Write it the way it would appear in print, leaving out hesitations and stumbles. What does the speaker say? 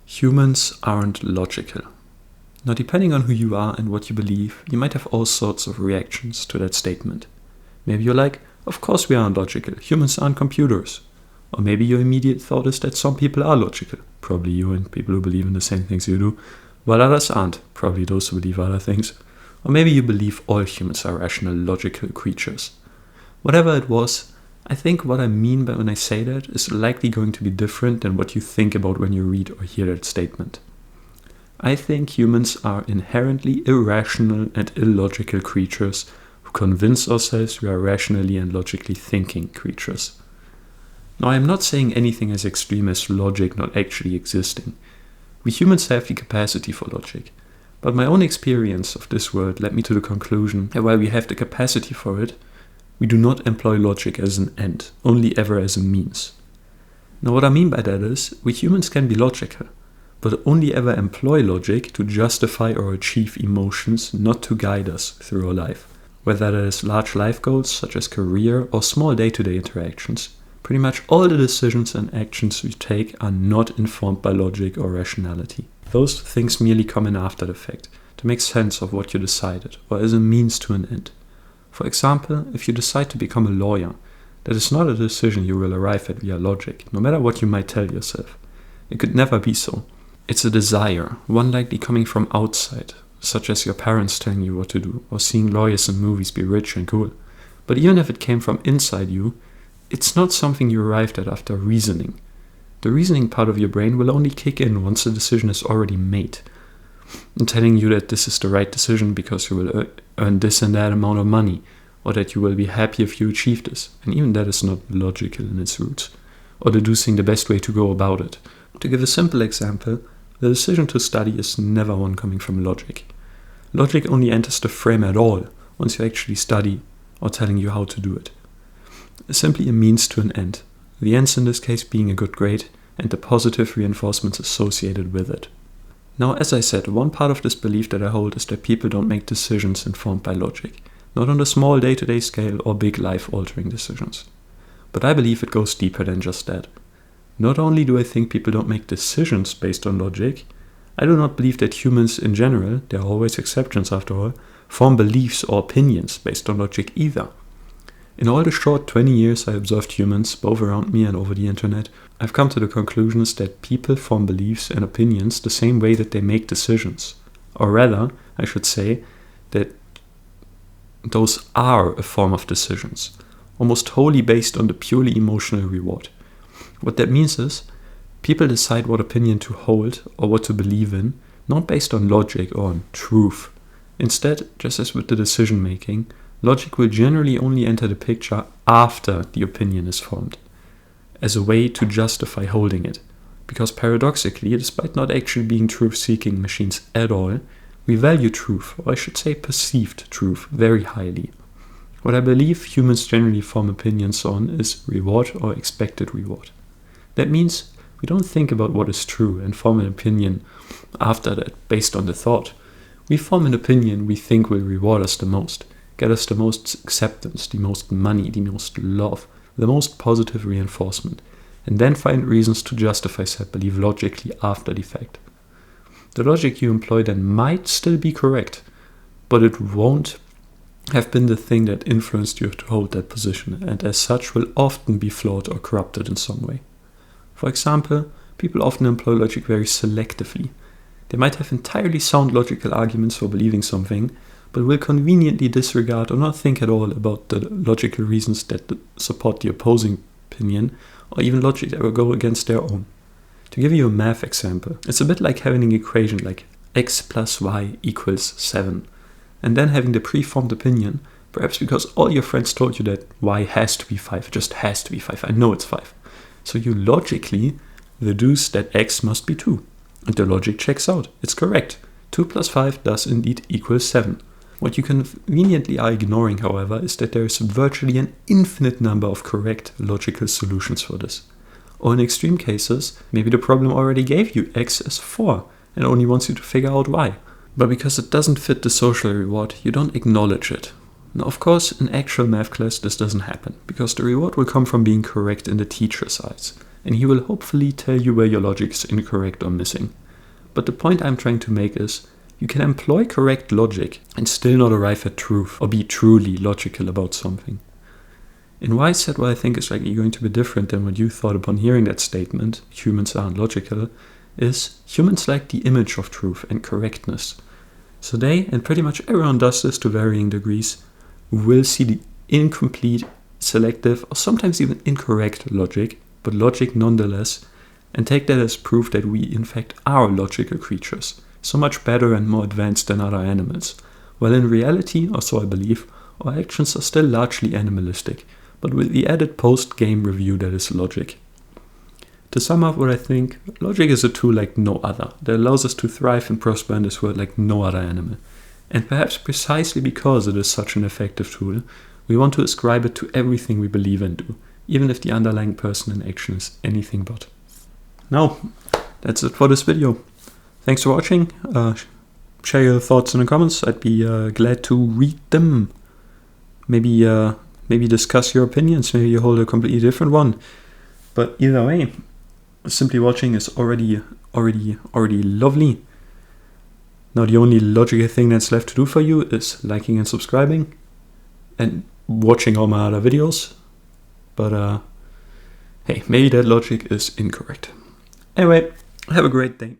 Humans aren't logical. Now, depending on who you are and what you believe, you might have all sorts of reactions to that statement. Maybe you're like, of course we aren't logical, humans aren't computers. Or maybe your immediate thought is that some people are logical, probably you and people who believe in the same things you do, while others aren't, probably those who believe other things. Or maybe you believe all humans are rational, logical creatures. Whatever it was, I think what I mean by when I say that is likely going to be different than what you think about when you read or hear that statement. I think humans are inherently irrational and illogical creatures who convince ourselves we are rationally and logically thinking creatures. Now, I am not saying anything as extreme as logic not actually existing. We humans have the capacity for logic, but my own experience of this world led me to the conclusion that while we have the capacity for it, we do not employ logic as an end, only ever as a means. Now, what I mean by that is, we humans can be logical, but only ever employ logic to justify or achieve emotions, not to guide us through our life. Whether that is large life goals such as career or small day-to-day interactions, pretty much all the decisions and actions we take are not informed by logic or rationality. Those things merely come in after the fact, to make sense of what you decided, or as a means to an end. For example, if you decide to become a lawyer, that is not a decision you will arrive at via logic, no matter what you might tell yourself. It could never be so. It's a desire, one likely coming from outside, such as your parents telling you what to do, or seeing lawyers in movies be rich and cool. But even if it came from inside you, it's not something you arrived at after reasoning. The reasoning part of your brain will only kick in once the decision is already made, and telling you that this is the right decision because you will earn this and that amount of money, or that you will be happy if you achieve this, and even that is not logical in its roots, or deducing the best way to go about it. To give a simple example, the decision to study is never one coming from logic. Logic only enters the frame at all once you actually study or telling you how to do it. It's simply a means to an end, the ends in this case being a good grade and the positive reinforcements associated with it. Now, as I said, one part of this belief that I hold is that people don't make decisions informed by logic, not on the small day-to-day scale or big life-altering decisions. But I believe it goes deeper than just that. Not only do I think people don't make decisions based on logic, I do not believe that humans in general, there are always exceptions after all, form beliefs or opinions based on logic either. In all the short 20 years I observed humans, both around me and over the internet, I've come to the conclusions that people form beliefs and opinions the same way that they make decisions. Or rather, I should say that those are a form of decisions, almost wholly based on the purely emotional reward. What that means is, people decide what opinion to hold or what to believe in, not based on logic or on truth. Instead, just as with the decision making, logic will generally only enter the picture after the opinion is formed, as a way to justify holding it. Because paradoxically, despite not actually being truth-seeking machines at all, we value truth, or I should say perceived truth, very highly. What I believe humans generally form opinions on is reward or expected reward. That means we don't think about what is true and form an opinion after that based on the thought. We form an opinion we think will reward us the most, get us the most acceptance, the most money, the most love, the most positive reinforcement, and then find reasons to justify said belief logically after the fact. The logic you employ then might still be correct, but it won't have been the thing that influenced you to hold that position, and as such will often be flawed or corrupted in some way. For example, people often employ logic very selectively. They might have entirely sound logical arguments for believing something, but will conveniently disregard or not think at all about the logical reasons that support the opposing opinion, or even logic that will go against their own. To give you a math example, it's a bit like having an equation like x plus y equals 7, and then having the preformed opinion, perhaps because all your friends told you that y has to be 5, it just has to be 5, I know it's 5. So you logically deduce that x must be 2. And the logic checks out. It's correct. 2 plus 5 does indeed equal 7. What you conveniently are ignoring, however, is that there is virtually an infinite number of correct logical solutions for this. Or in extreme cases, maybe the problem already gave you x as 4 and only wants you to figure out y. But because it doesn't fit the social reward, you don't acknowledge it. Now, of course, in actual math class this doesn't happen, because the reward will come from being correct in the teacher's eyes. and he will hopefully tell you where your logic is incorrect or missing. But the point I'm trying to make is, you can employ correct logic and still not arrive at truth or be truly logical about something. And why I said what I think is likely going to be different than what you thought upon hearing that statement, humans aren't logical, is humans like the image of truth and correctness. So they, and pretty much everyone does this to varying degrees, will see the incomplete, selective, or sometimes even incorrect logic, but logic nonetheless, and take that as proof that we in fact are logical creatures, so much better and more advanced than other animals, while in reality, or so I believe, our actions are still largely animalistic, but with the added post-game review that is logic. To sum up what I think, logic is a tool like no other, that allows us to thrive and prosper in this world like no other animal. And perhaps precisely because it is such an effective tool, we want to ascribe it to everything we believe and do, even if the underlying person and action is anything but. Now, that's it for this video. Thanks for watching. Share your thoughts in the comments. I'd be glad to read them. Maybe discuss your opinions. Maybe you hold a completely different one. But either way, simply watching is already lovely. Now the only logical thing that's left to do for you is liking and subscribing and watching all my other videos. But hey, maybe that logic is incorrect. Anyway, have a great day.